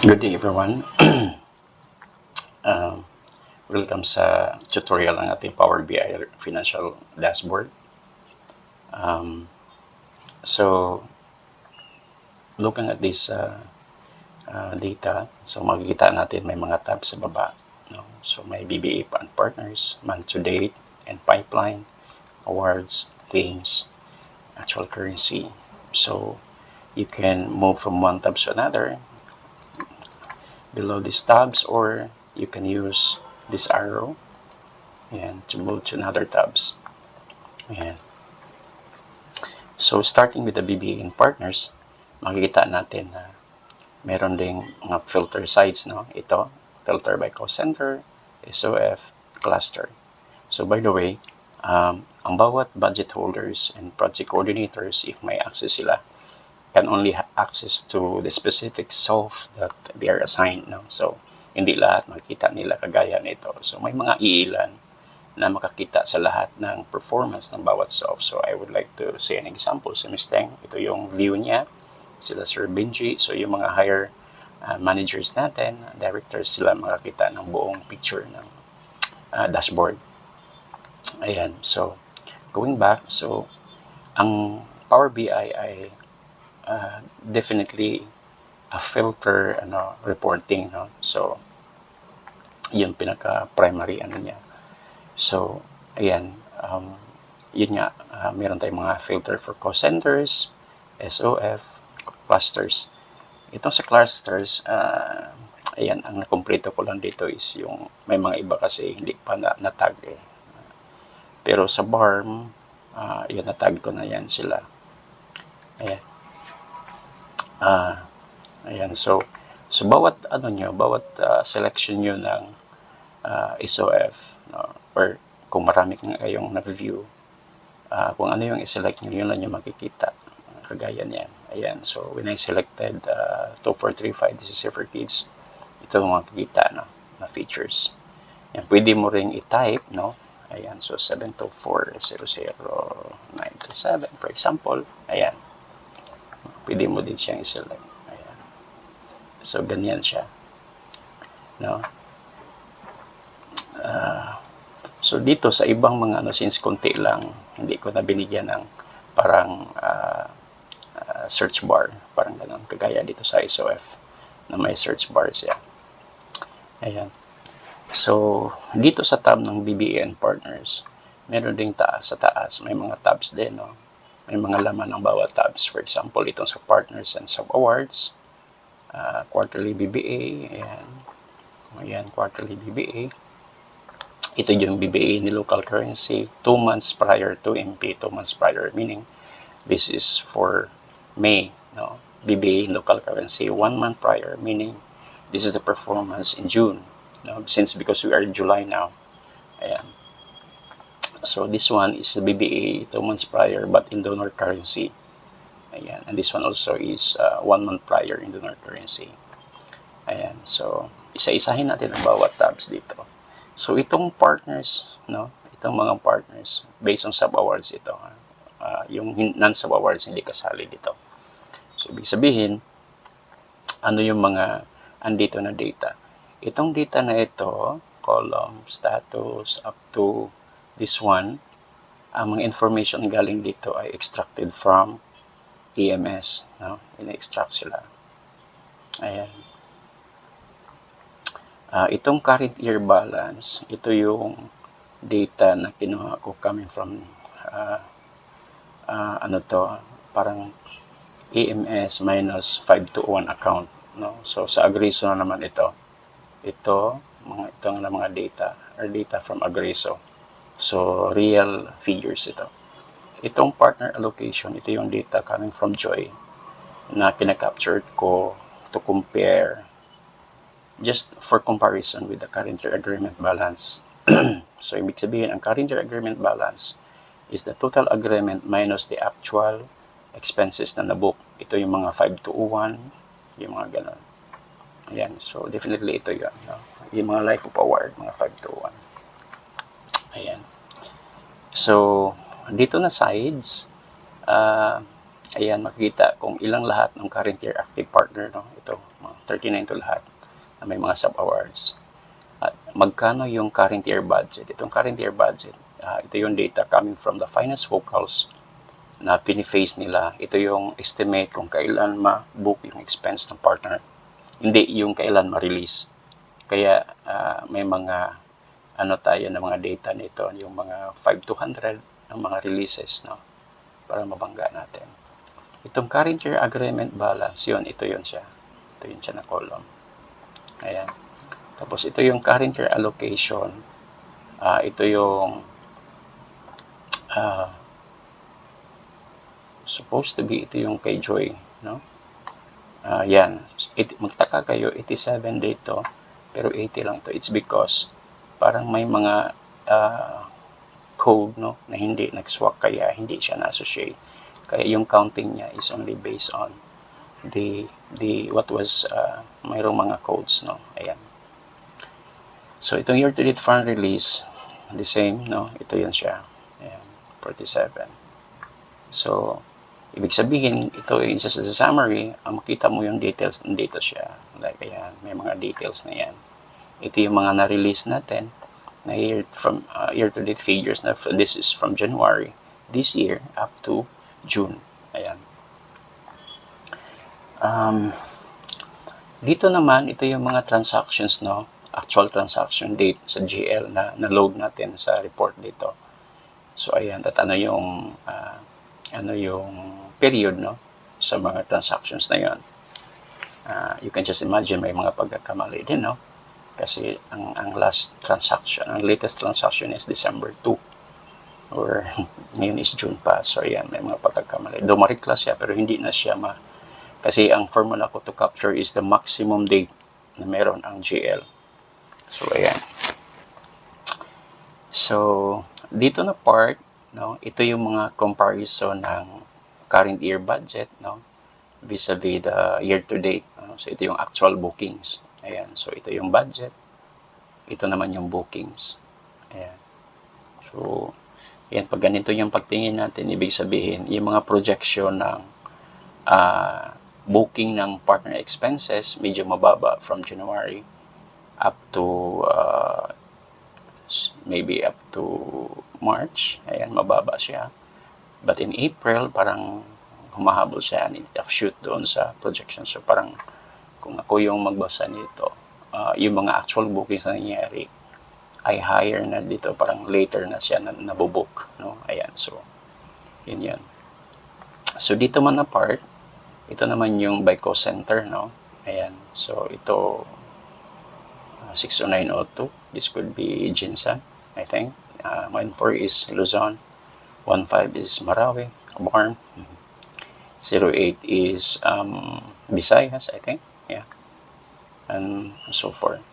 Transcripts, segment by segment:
Good day everyone. Um, Welcome sa tutorial ng ating Power BI Financial Dashboard. Um, so, looking at this data, so makikita natin may mga tabs sa baba. No? So, may BBA and partners, month to date, and pipeline, awards, themes, actual currency. So, you can move from one tab to another below these tabs, or you can use this arrow and to move to another tabs. Ayan. So, starting with the BBA and partners, makikita natin na meron ding mga filter sites, no? Ito, filter by cost center, SOF, cluster. So, by the way, ang bawat budget holders and project coordinators, if may access sila, can only have access to the specific SOF that they are assigned, no? So, hindi lahat makikita nila kagaya nito. So, may mga iilan na makakita sa lahat ng performance ng bawat SOF. So, I would like to say an example sa Ms. Teng. Ito yung view niya. Sila Sir Benji. So, yung mga higher managers natin, directors, sila makakita ng buong picture ng dashboard. Ayan. So, going back. So, ang Power BI ay definitely a filter reporting, no? So, yun pinaka-primary niya. So, ayan, yun nga, meron tayong mga filter for cost centers, SOF, clusters. Itong sa clusters, ayan, ang nakompleto ko lang dito is yung, may mga iba kasi hindi pa na-tag eh. Pero sa BARM, yun, na-tag ko na yan sila. Ayan. Ayan, so bawat bawat selection nyo ng SOF, no, or kung marami kayong na-review, kung ano yung i-select nyo, yun lang yung makikita. Kagaya niyan. Ayan, so when I selected 2435, this is for kids, ito yung makikita, no, na features. Yan, pwede mo ring i-type, no? Ayan, so 724-00937, for example. Ayan, pwede mo din siyang i-select. Ayan. So, ganyan siya. No? So, dito sa ibang mga since konti lang, hindi ko na binigyan ng parang search bar. Parang ganun. Kagaya dito sa SOF na may search bar siya. Ayan. So, dito sa tab ng BBA and Partners, meron ding taas sa taas. May mga tabs din, no? May mga laman ng bawat tabs. For example, itong sa Partners and Sub-Awards, quarterly BBA, ayan. Ayan, quarterly BBA. Ito yung BBA ni local currency 2 months prior to MP, 2 months prior, meaning this is for May, no? BBA in local currency 1 month prior, meaning this is the performance in June, no? Since because we are in July now. Ayan. So this one is the BBA 2 months prior but in donor currency. Ayan. And this one also is 1 month prior in donor currency. Ayan. So, isa-isahin natin ang bawat tabs dito. So, itong partners, no? Itong mga partners, based on sub-awards ito. Yung non-sub-awards, hindi kasali dito. So, ibig sabihin, ano yung mga andito na data? Itong data na ito, column, status, up to this one, ang mga information galing dito ay extracted from EMS. No? Ina-extract sila. Ayan. Itong current year balance, ito yung data na kinuha ko coming from parang EMS minus 521 account, no? So sa Agriso na naman ito na mga data or data from Agriso. So real figures ito. Itong partner allocation, ito yung data coming from Joy na kinakaptured ko to compare, just for comparison with the current year agreement balance. So, ibig sabihin, ang current year agreement balance is the total agreement minus the actual expenses na nabook. Ito yung mga 521, yung mga ganun. Ayan, so definitely ito yun. No? Yung mga life of award, mga 521. Ayan. So, dito na sides, Ayan, makikita kung ilang lahat ng current year active partner, no? Ito, 39 to lahat na may mga sub-awards. At magkano yung current year budget? Itong current year budget, ito yung data coming from the finance focals na piniface nila. Ito yung estimate kung kailan ma-book yung expense ng partner. Hindi yung kailan ma-release. Kaya may mga ano tayo ng mga data nito, yung mga 5 to 100 ng mga releases, no? Para mabangga natin. Itong current year agreement balance, ito yun siya. Ito yun siya na column. Ayan. Tapos ito yung current year allocation. Ito yung supposed to be ito yung kay Joy, no? Yan. Magtaka kayo, 87 dito, pero 80 lang ito. It's because parang may mga code, no, na hindi nag-swap, kaya hindi siya na-associate. Kaya yung counting niya is only based on the what was mayroong mga codes, no. Ayan. So itong year-to-date fund release, the same, no. Ito yan siya. Ayan, 47. So ibig sabihin, ito is just a summary, makita mo yung details, dito siya. Like, ayan, may mga details na yan. Ito yung mga na-release natin na year-to-date figures na this is from January this year up to June. Ayan. Dito naman, ito yung mga transactions, no? Actual transaction date sa GL na na-load natin sa report dito. So, ayan, at ano yung period, no, sa mga transactions na yon. You can just imagine may mga pagkakamali din, no, kasi ang latest transaction is December 2 or ngayon is June pa. So ayan, may mga pagkakamali. Though ma-reclass siya, pero hindi na siya kasi ang formula ko to capture is the maximum date na meron ang GL. So ayan. So dito na part, no, ito yung mga comparison ng current year budget, no, vis-a-vis the year-to-date. So ito yung actual bookings. Ayan. So ito yung budget. Ito naman yung bookings. Ayan. So ayan, pag ganito yung pagtingin natin, ibig sabihin, yung mga projection ng booking ng partner expenses, medyo mababa from January up to maybe up to March. Ayan, mababa siya. But in April, parang humahabol siya and offshoot doon sa projection. So parang kung ako yung magbasa nito, yung mga actual bookings na nangyayari ay higher na dito, parang later na siya nabubook, no? Ayan, so yun yan. So dito man na part, ito naman yung by cost center, no? Ayan, so ito 60902, this could be Jinsan, I think. 14 is Luzon, 15 is Marawi, Barm, 08 is Visayas, I think, yeah, and so forth.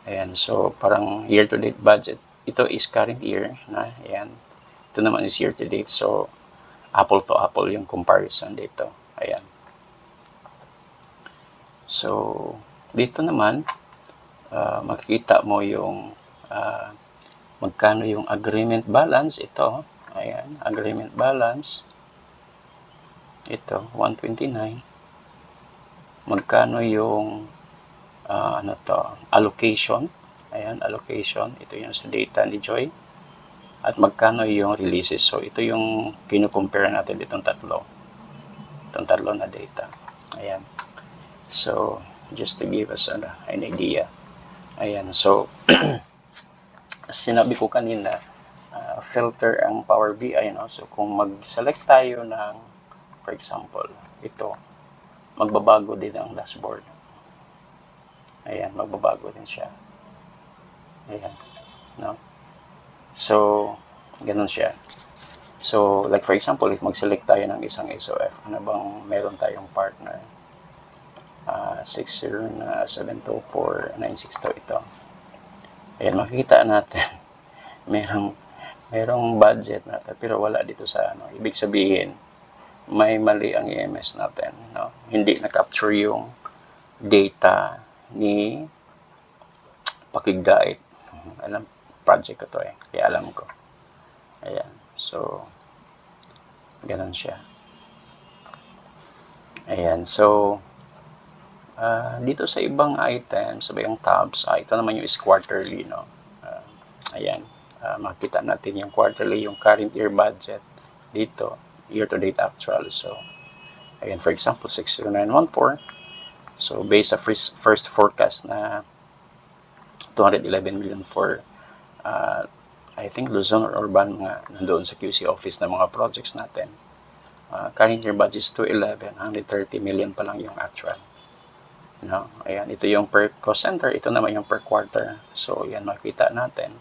Ayan, so parang year-to-date budget, ito is current year na, ayan, ito naman is year-to-date, so apple to apple yung comparison dito. Ayan. So dito naman, makikita mo yung magkano yung agreement balance. Ito, ayan, agreement balance. Ito, 129. Magkano yung allocation. Ayan, allocation. Ito yung sa data ni Joy. At magkano yung releases. So, ito yung kinukompare natin itong tatlo. Itong tatlo na data. Ayan. So, just to give us an idea. Ayan. So, sinabi ko kanina, filter ang Power BI, no? So, kung mag-select tayo ng, for example, ito, magbabago din ang dashboard. Ayan, magbabago din siya. Ayan, no? So, ganun siya. So, like for example, if mag-select tayo ng isang SOF, ano bang meron tayong partner? 6072496 ito. Ayan, makikita natin, merong budget natin, pero wala dito sa ano. Ibig sabihin, may mali ang EMS natin, no? Hindi na-capture yung data ni Pakigdait. Alam, project ko to eh, kaya alam ko. Ayan, so ganun siya. Ayan, so dito sa ibang items, sa ibang tabs, ito naman yung is quarterly, no? Ayan, makita natin yung quarterly, yung current year budget dito, year-to-date actual. So, ayan, for example, 60914. So, based sa first forecast na 211 million for I think Luzon or Urban, mga nandoon sa QC office na mga projects natin. Current year budget is 211, 130 million pa lang yung actual. No? Ayan, ito yung per cost center, ito naman yung per quarter. So, yan makita natin.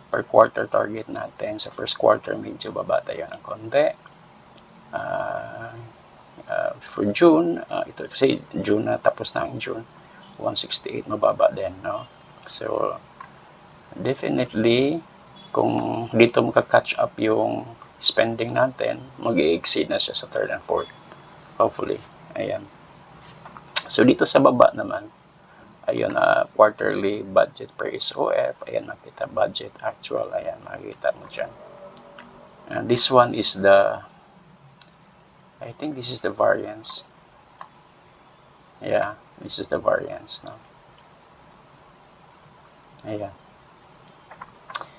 Per quarter target natin sa first quarter, medyo baba tayo ng konti. For June, ito kasi June na, tapos na ang June, 168, mababa din. No? So, definitely, kung dito maka-catch up yung spending natin, mag-i-exceed na siya sa third and fourth. Hopefully. Ayan. So, dito sa baba naman, ayun, quarterly budget per SOF. Ayan, makita budget actual. Ayan, makikita mo dyan. This one is the, I think this is the variance. Yeah, this is the variance. No? Ayan.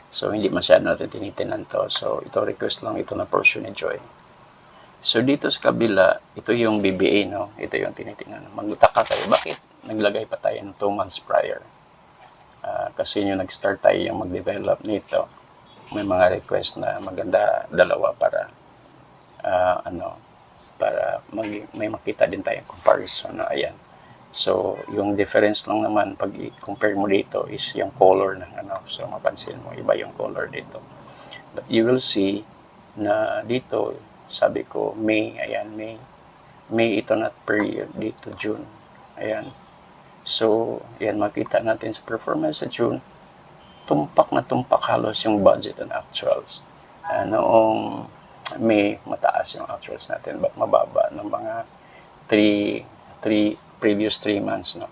So, hindi masyado natin tinitinan to. So, ito request lang ito na portion ni Joy. So, dito sa kabila, ito yung BBA, no? Ito yung tinitingnan. Magtaka kayo, bakit naglagay pa tayo ng 2 months prior? Kasi yung nag-start tayo yung mag-develop nito, may mga request na maganda dalawa para para may makita din tayong comparison. No? Ayan. So, yung difference lang naman pag i-compare mo dito is yung color ng So, mapansin mo, iba yung color dito. But you will see na dito, sabi ko, May, ayan, May ito na period, dito June, ayan. So, ayan, makita natin sa performance sa June, tumpak na tumpak halos yung budget and actuals. Noong May, mataas yung actuals natin, but mababa ng mga 3 previous 3 months, no?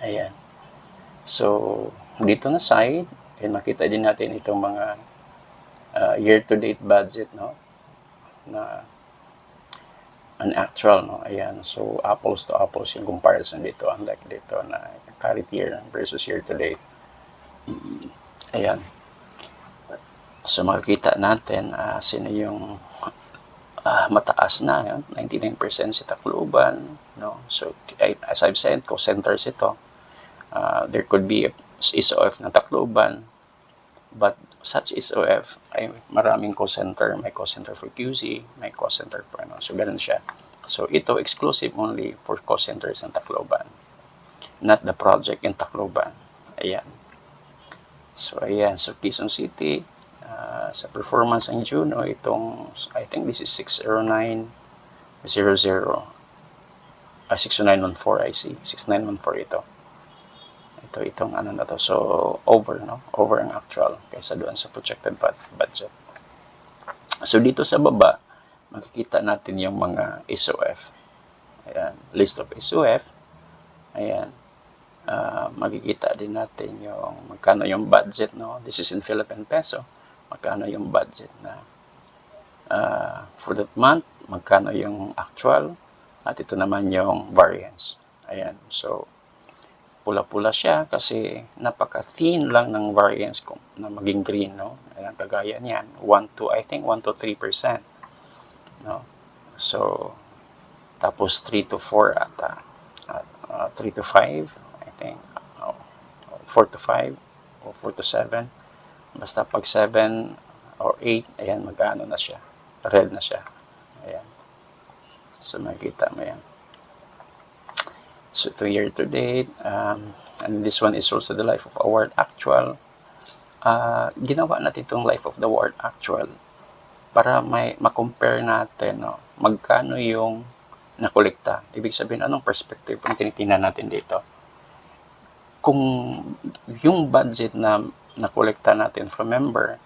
Ayan. So, dito na side, ayan, makita din natin itong mga year-to-date budget, no? Na an actual, no? Ayan, so apples to apples yung comparison dito, unlike dito na current year versus year to date. Ayan, so makikita natin sino yung mataas na, yun, 99% si Tacloban, no? So as I've said, co-centers ito. There could be a SOF na Tacloban, but such SOF ay maraming co-center. May co-center for QC, may co-center for so ganun siya. So ito exclusive only for co-centers ng Tacloban, not the project in Tacloban. Ayan. So ayan, so Quezon City, sa performance ng June, itong, I think this is 60900, 60914, I see, 6914 ito. Itong ano na to. So, over, no? Over ang actual kaysa doon sa projected budget. So, dito sa baba, makikita natin yung mga SOF. Ayan, list of SOF. Ayan. Makikita din natin yung magkano yung budget, no? This is in Philippine peso. Magkano yung budget na for that month, magkano yung actual, at ito naman yung variance. Ayan. So, pula-pula siya kasi napaka-thin lang ng variance na maging green, no? Ayan, kagaya niyan, 1 to 3%, no? So, tapos 3 to 4 ata, 3 to 5, I think, 4 to 5, o 4 to 7, basta pag 7 or 8, ayan, mag-ano na siya, red na siya, ayan. So, makikita mo yan. So, ito year to date, and this one is also the life of award actual. Ginawa natin itong life of the award actual para ma-compare natin, no, magkano yung nakolekta. Ibig sabihin, anong perspective ang tinitingnan natin dito? Kung yung budget na nakolekta natin from member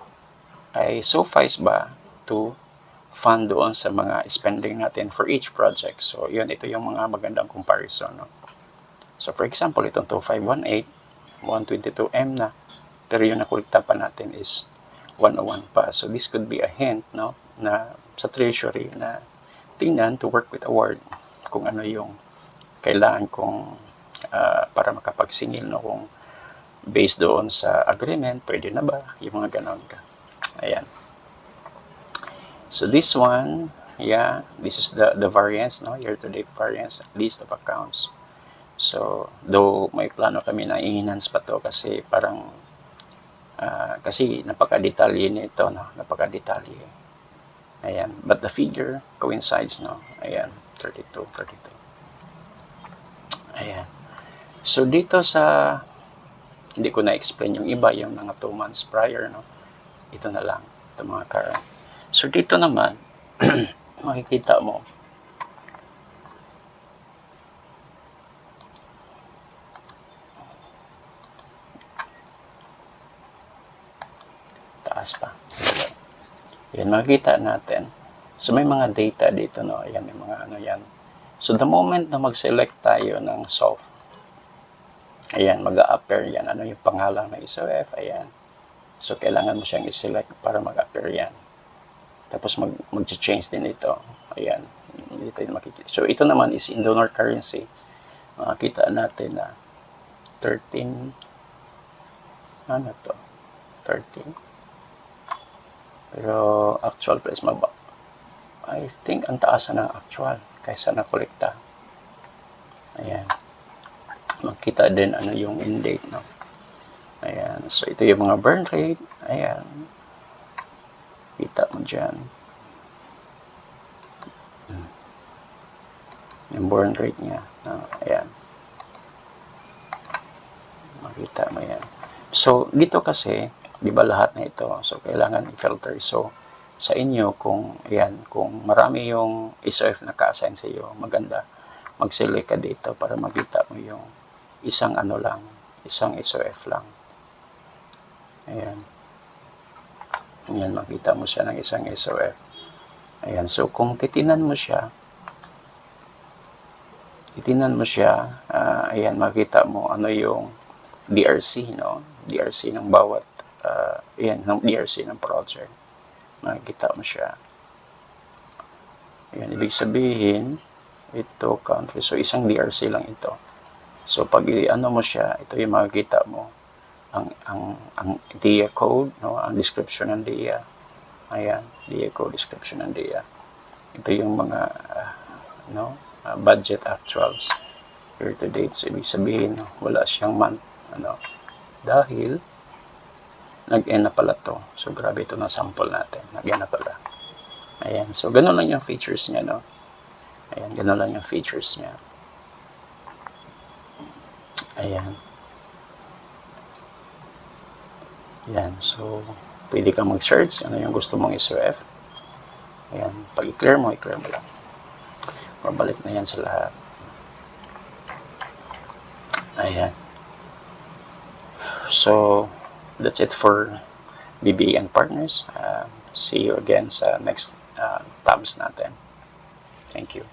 ay suffice ba to fund doon sa mga spending natin for each project. So, yun, ito yung mga magandang comparison, no? So, for example, itong 2518, 122M na, pero yung nakolekta pa natin is 101 pa. So, this could be a hint, no, na sa treasury na tingnan to work with a word kung ano yung kailangan kong para makapagsingil, no, kung based doon sa agreement, pwede na ba, yung mga ganon ka. Ayan. So this one, yeah, this is the variance, no, year-to-date variance, list of accounts. So though may plano kami na i-enhance pa to kasi parang kasi napaka-detalye nito, no, napaka-detalye. Ayan, but the figure coincides, no. Ayan, 32. Ayan. So dito sa hindi ko na-explain yung iba, yung mga 2 months prior, no. Ito na lang, ito mga current. So dito naman makikita mo taas pa. Yan, makikita natin. So may mga data dito, no. Ayan, may mga ano yan. So the moment na mag-select tayo ng soft, ayan, mag-a-appear yan. Ano yung pangalan ng SOF? Ayan. So kailangan mo siyang i-select para mag-appear yan. Tapos mag-change din ito. Ayan. Dito yung makikita. So ito naman is in donor currency. Makikita natin na 13. Ano to? 13. Pero actual price mababa. I think ang taas na ng actual kaysa na kolekta. Ayan. Makita din ano yung end date, no. Ayan. So ito yung mga burn rate. Ayan. Kita mo dyan. Yung burn rate niya. No? Ayan. Makita mo yan. So dito kasi, di ba lahat na ito? So kailangan i-filter. So sa inyo, kung ayan, kung marami yung SOF na ka-assign sa iyo, maganda mag-select ka dito para makita mo yung isang ano lang, isang SOF lang. Ayan. Ayan, makita mo siya ng isang SOF. Ayan, so kung titinan mo siya, ayan, makita mo ano yung DRC, no? DRC ng bawat, ayan, ng DRC ng project. Makikita mo siya. Ayan, ibig sabihin, ito country. So, isang DRC lang ito. So, pag ano mo siya, ito yung makikita mo. Ang DIA code, no? Ang description ng DIA. Ayan, DIA code, description ng DIA. Ito yung mga, budget actuals. Year to date. So, ibig sabihin, wala siyang month. Ano? Dahil, nag-end na pala to. So, grabe ito na sample natin. Nag-end na pala. Ayan. So, ganun lang yung features niya, no? Ayan, ganun lang yung features niya. Ayan. Ayan. So, pwede kang mag-search. Ano yung gusto mong SOF. Ayan. Pag i-clear mo lang. Mabalik na yan sa lahat. Ayan. So, that's it for BBA and Partners. See you again sa next tabs natin. Thank you.